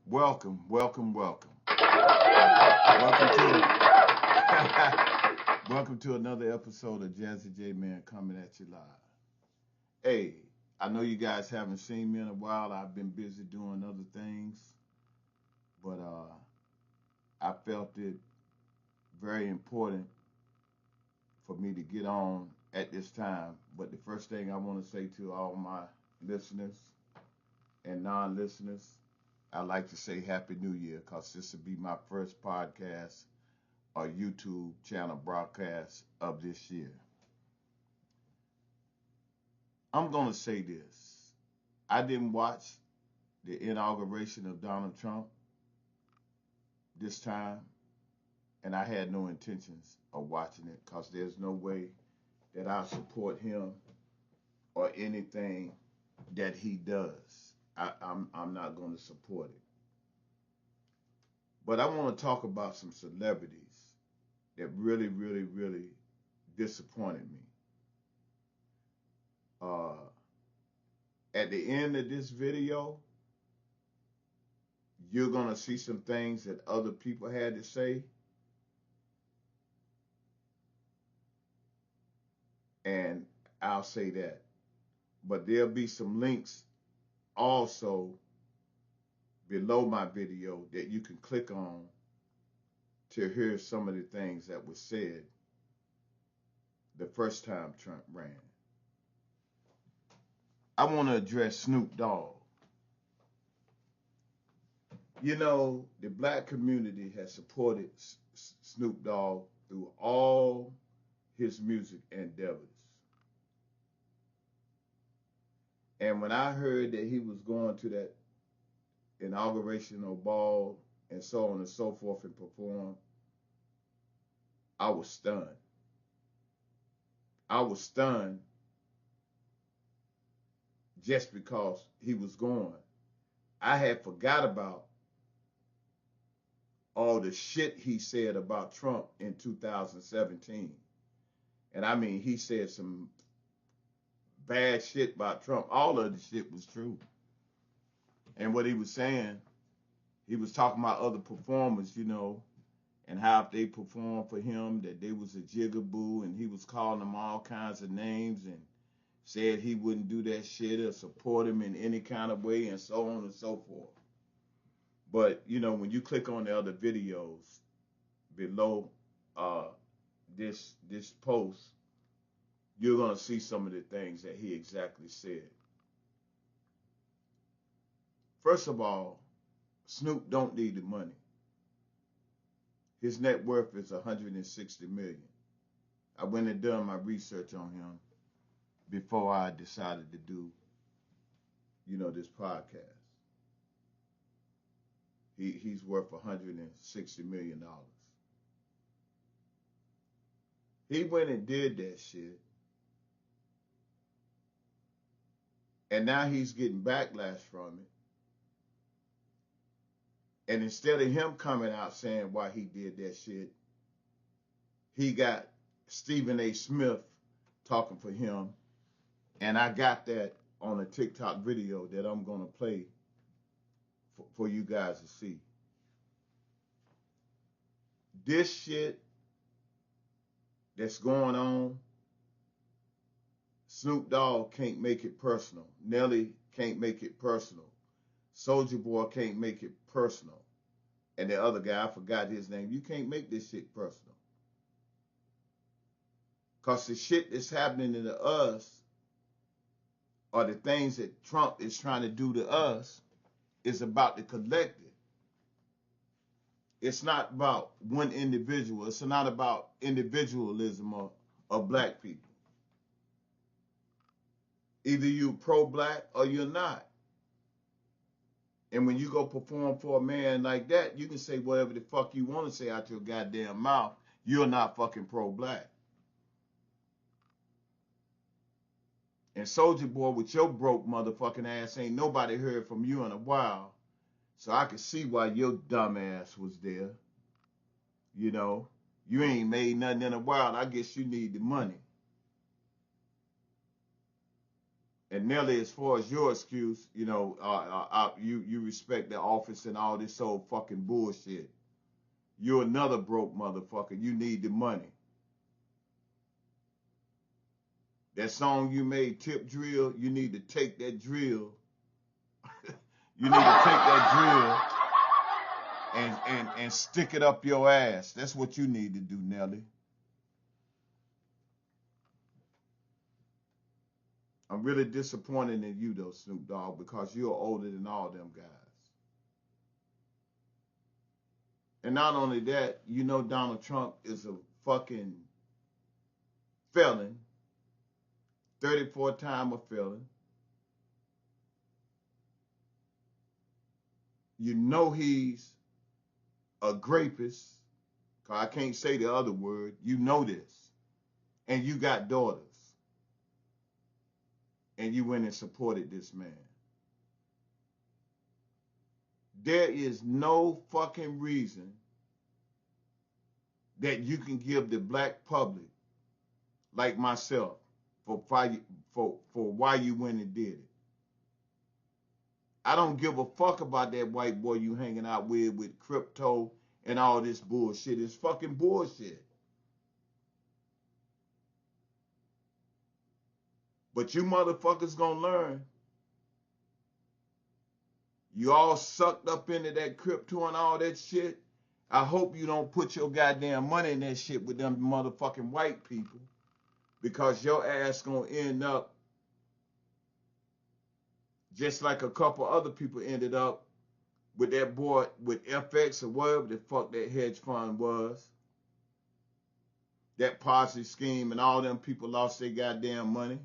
Welcome, welcome, welcome. Welcome to welcome to another episode of Jazzy J Man coming at you live. Hey, I know you guys haven't seen me in a while. I've been busy doing other things, but I felt it very important for me to get on at this time. But the first thing I want to say to all my listeners and non-listeners, I'd like to say Happy New Year because this will be my first podcast or YouTube channel broadcast of this year. I'm going to say this. I didn't watch the inauguration of Donald Trump this time, and I had no intentions of watching it because there's no way that I support him or anything that he does. I'm not going to support it. But I want to talk about some celebrities that really, really, really disappointed me. At the end of this video, you're going to see some things that other people had to say. And I'll say that. But there'll be some links also below my video that you can click on to hear some of the things that were said the first time Trump ran. I want to address Snoop Dogg. You know, the black community has supported Snoop Dogg through all his music endeavors. And when I heard that he was going to that inaugurational ball and so on and so forth and perform, I was stunned. I was stunned just because he was going. I had forgot about all the shit he said about Trump in 2017. And I mean, he said some bad shit about Trump. All of the shit was true. And what he was saying, he was talking about other performers, you know, and how if they performed for him, that they was a jigaboo, and he was calling them all kinds of names and said he wouldn't do that shit or support him in any kind of way and so on and so forth. But, you know, when you click on the other videos below this post, you're going to see some of the things that he exactly said. First of all, Snoop don't need the money. His net worth is $160 million. I went and done my research on him before I decided to do, you know, this podcast. He's worth $160 million. He went and did that shit. And now he's getting backlash from it. And instead of him coming out saying why he did that shit, he got Stephen A. Smith talking for him. And I got that on a TikTok video that I'm going to play for you guys to see. This shit that's going on, Snoop Dogg can't make it personal. Nelly can't make it personal. Soulja Boy can't make it personal. And the other guy, I forgot his name. You can't make this shit personal. Because the shit that's happening to us, or the things that Trump is trying to do to us, is about the collective. It's not about one individual. It's not about individualism of black people. Either you pro-black or you're not. And when you go perform for a man like that, you can say whatever the fuck you want to say out your goddamn mouth. You're not fucking pro-black. And Soulja Boy, with your broke motherfucking ass, ain't nobody heard from you in a while. So I could see why your dumb ass was there. You know, you ain't made nothing in a while. I guess you need the money. And Nelly, as far as your excuse, you know, you respect the office and all this old fucking bullshit. You're another broke motherfucker. You need the money. That song you made, Tip Drill, you need to take that drill. You need to take that drill and stick it up your ass. That's what you need to do, Nelly. I'm really disappointed in you, though, Snoop Dogg, because you're older than all them guys. And not only that, you know Donald Trump is a fucking felon, 34-time a felon. You know he's a rapist, because I can't say the other word. You know this. And you got daughters. And you went and supported this man. There is no fucking reason that you can give the black public, like myself, for why you went and did it. I don't give a fuck about that white boy you hanging out with crypto and all this bullshit. It's fucking bullshit. But you motherfuckers gonna learn. You all sucked up into that crypto and all that shit. I hope you don't put your goddamn money in that shit with them motherfucking white people, because your ass gonna end up just like a couple other people ended up with that boy with FX or whatever the fuck that hedge fund was. That Ponzi scheme, and all them people lost their goddamn money.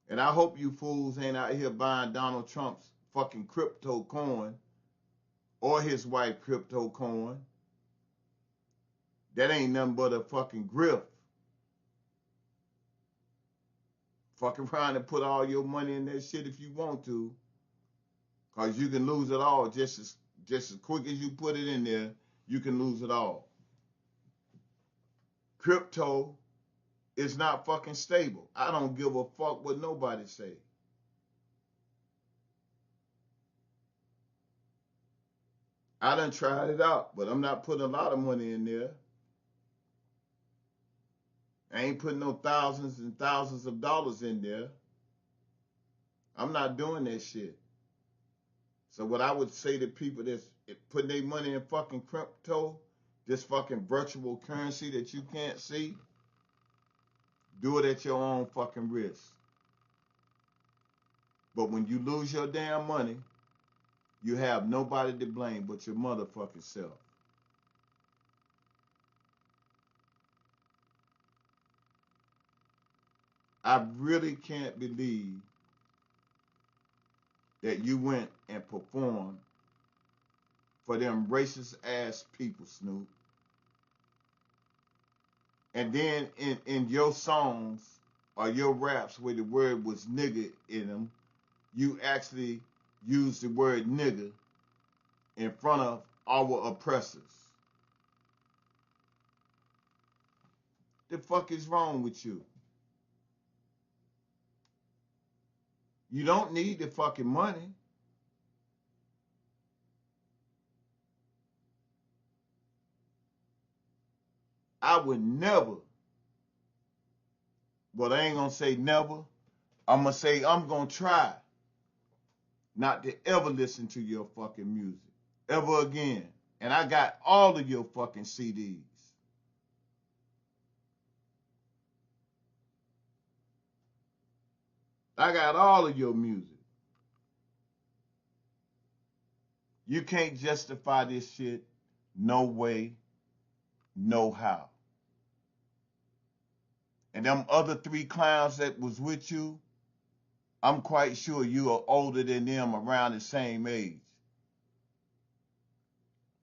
And I hope you fools ain't out here buying Donald Trump's fucking crypto coin or his wife crypto coin. That ain't nothing but a fucking grift. Fuck around and put all your money in that shit if you want to, because you can lose it all just as quick as you put it in there. You can lose it all. Crypto is not fucking stable. I don't give a fuck what nobody say. I done tried it out, but I'm not putting a lot of money in there. I ain't putting no thousands and thousands of dollars in there. I'm not doing that shit. So what I would say to people that's putting their money in fucking crypto, this fucking virtual currency that you can't see, do it at your own fucking risk. But when you lose your damn money, you have nobody to blame but your motherfucking self. I really can't believe that you went and performed for them racist ass people, Snoop. And then in your songs or your raps where the word was nigga in them, you actually used the word nigga in front of our oppressors. The fuck is wrong with you? You don't need the fucking money. I would never, well, I ain't gonna say never. I'm gonna say I'm gonna try not to ever listen to your fucking music ever again. And I got all of your fucking CDs. I got all of your music. You can't justify this shit no way, no how. And them other three clowns that was with you, I'm quite sure you are older than them, around the same age.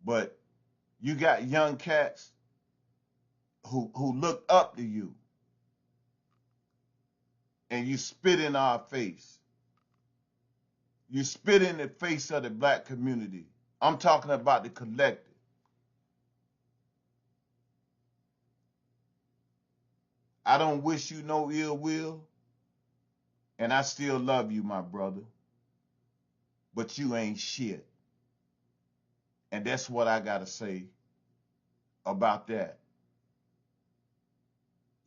But you got young cats who look up to you, and you spit in our face. You spit in the face of the black community. I'm talking about the collective. I don't wish you no ill will, and I still love you, my brother, but you ain't shit. And that's what I got to say about that.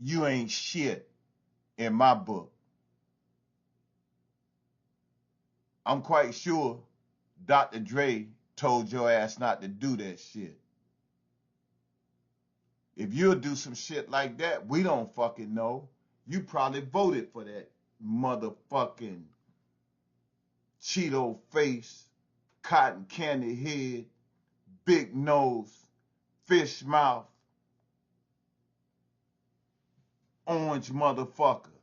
You ain't shit in my book. I'm quite sure Dr. Dre told your ass not to do that shit. If you'll do some shit like that, we don't fucking know. You probably voted for that motherfucking Cheeto face, cotton candy head, big nose, fish mouth, orange motherfucker.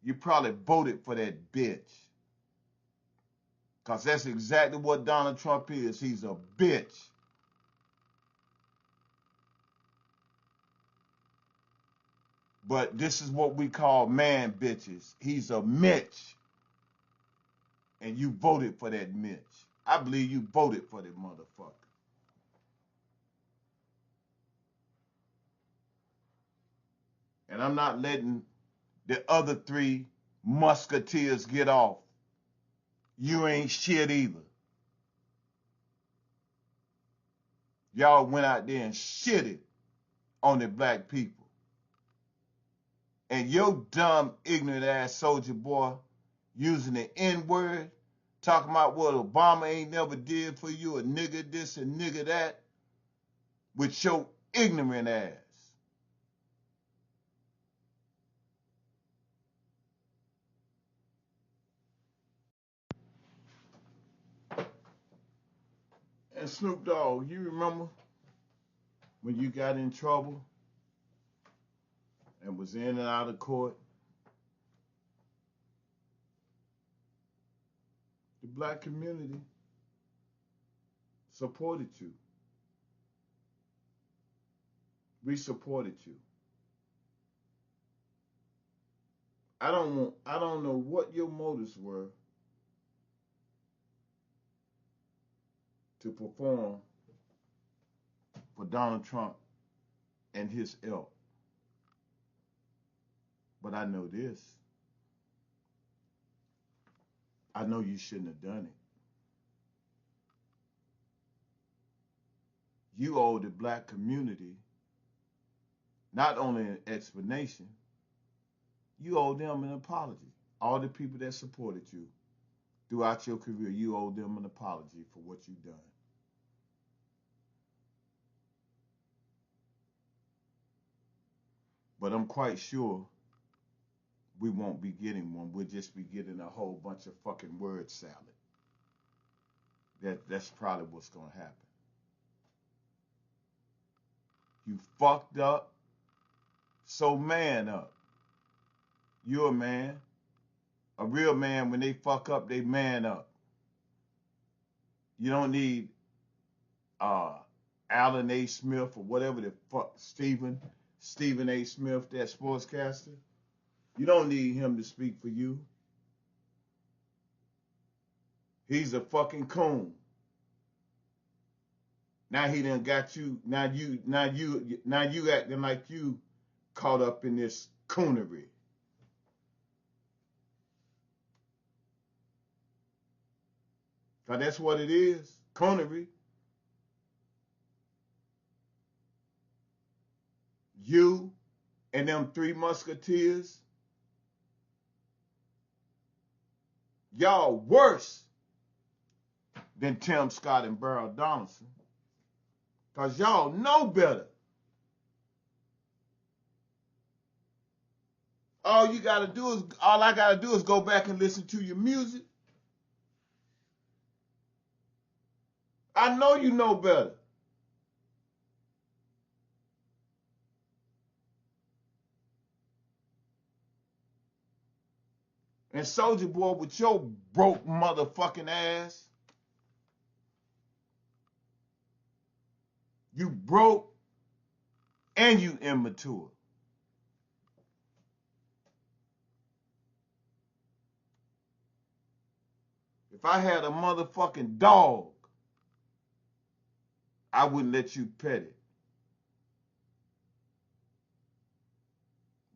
You probably voted for that bitch. Because that's exactly what Donald Trump is. He's a bitch. But this is what we call man bitches. He's a Mitch. And you voted for that Mitch. I believe you voted for that motherfucker. And I'm not letting the other three musketeers get off. You ain't shit either. Y'all went out there and shitted on the black people. And your dumb, ignorant ass soldier boy using the N-word, talking about what Obama ain't never did for you, a nigga this and nigga that, with your ignorant ass. And Snoop Dogg, you remember when you got in trouble and was in and out of court? The black community supported you. We supported you. I don't know what your motives were to perform for Donald Trump and his ilk. But I know this. I know you shouldn't have done it. You owe the black community not only an explanation, you owe them an apology. All the people that supported you throughout your career, you owe them an apology for what you've done. But I'm quite sure we won't be getting one. We'll just be getting a whole bunch of fucking word salad. That's probably what's going to happen. You fucked up, so man up. You're a man. A real man, when they fuck up, they man up. You don't need Alan A. Smith or whatever the fuck, Stephen A. Smith, that sportscaster. You don't need him to speak for you. He's a fucking coon. Now he done got you. Now you acting like you caught up in this coonery. Cause that's what it is, coonery. You and them three musketeers, y'all worse than Tim Scott and Burl Donaldson. Cause y'all know better. All I gotta do is go back and listen to your music. I know you know better. And Soldier Boy, with your broke motherfucking ass, you broke and you immature. If I had a motherfucking dog, I wouldn't let you pet it.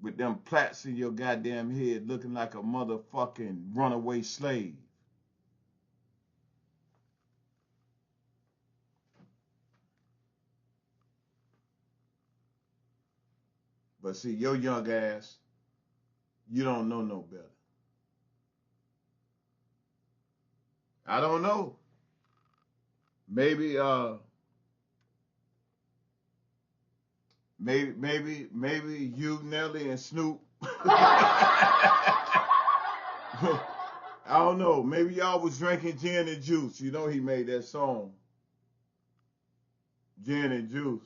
with them plaits in your goddamn head looking like a motherfucking runaway slave. But see, your young ass, you don't know no better. I don't know. Maybe maybe you, Nelly, and Snoop. I don't know. Maybe y'all was drinking gin and juice. You know he made that song, Gin and Juice.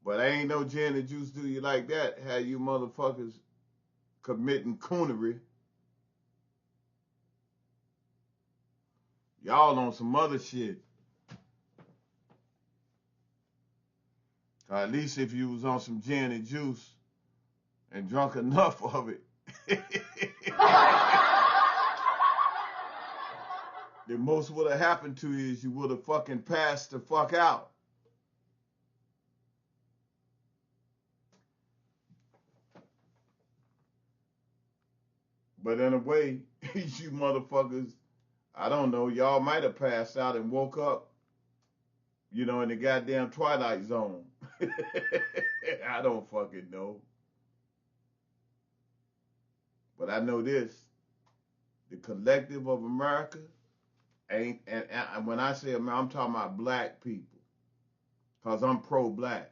But ain't no gin and juice do you like that. How you motherfuckers committing coonery. Y'all on some other shit. Or at least if you was on some gin and juice and drunk enough of it, the most would have happened to you is you would have fucking passed the fuck out. But in a way, you motherfuckers, I don't know, y'all might have passed out and woke up, you know, in the goddamn Twilight Zone. I don't fucking know. But I know this. The collective of America ain't, and when I say America, I'm talking about black people. Because I'm pro-black.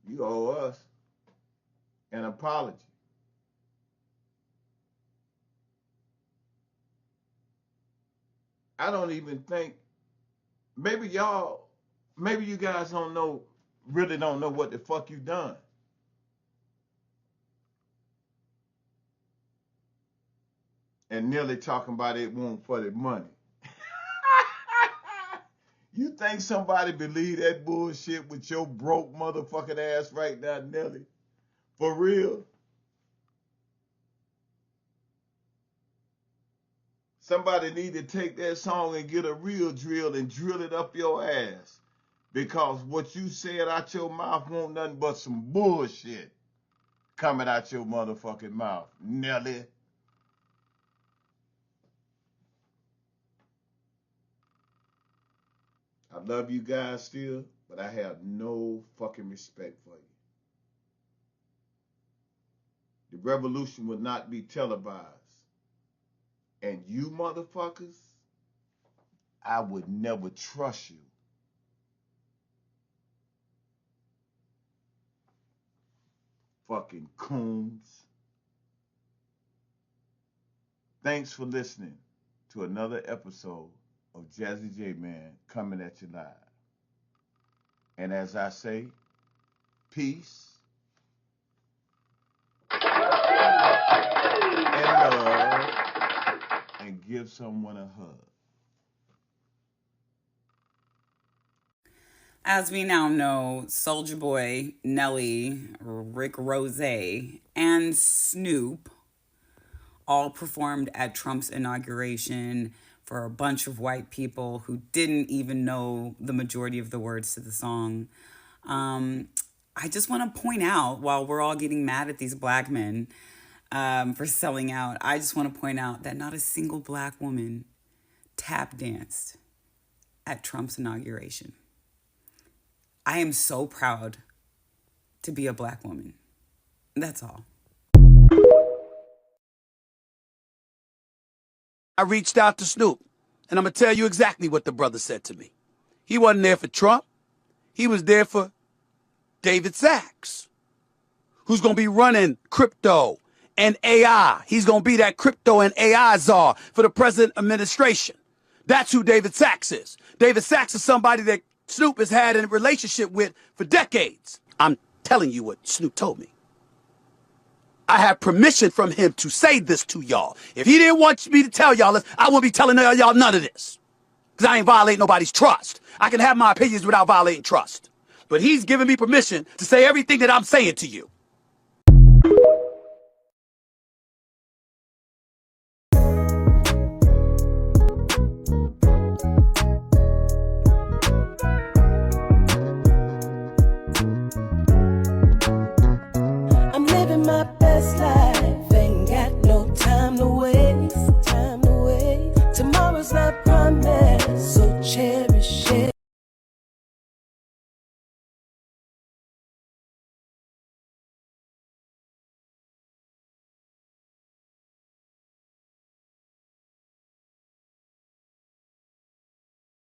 You owe us an apology. I don't even think, maybe you guys don't know, really don't know what the fuck you done. And nearly talking about it won't for the money. You think somebody believe that bullshit with your broke motherfucking ass right now, Nelly? For real? Somebody need to take that song and get a real drill and drill it up your ass. Because what you said out your mouth won't nothing but some bullshit coming out your motherfucking mouth, Nelly. I love you guys still, but I have no fucking respect for you. The revolution will not be televised. And you motherfuckers, I would never trust you. Fucking coons. Thanks for listening to another episode of Jazzy J Man coming at you live. And as I say, peace and love, and give someone a hug. As we now know, Soulja Boy, Nelly, Rick Rose, and Snoop all performed at Trump's inauguration for a bunch of white people who didn't even know the majority of the words to the song. I just want to point out, while we're all getting mad at these black men for selling out, I just want to point out that not a single black woman tap danced at Trump's inauguration. I am so proud to be a black woman. That's all. I reached out to Snoop, and I'm going to tell you exactly what the brother said to me. He wasn't there for Trump. He was there for David Sachs, who's going to be running crypto and AI. He's going to be that crypto and AI czar for the present administration. That's who David Sachs is. David Sachs is somebody that Snoop has had a relationship with for decades. I'm telling you what Snoop told me. I have permission from him to say this to y'all. If he didn't want me to tell y'all this, I wouldn't be telling y'all none of this. Because I ain't violating nobody's trust. I can have my opinions without violating trust. But he's giving me permission to say everything that I'm saying to you. just like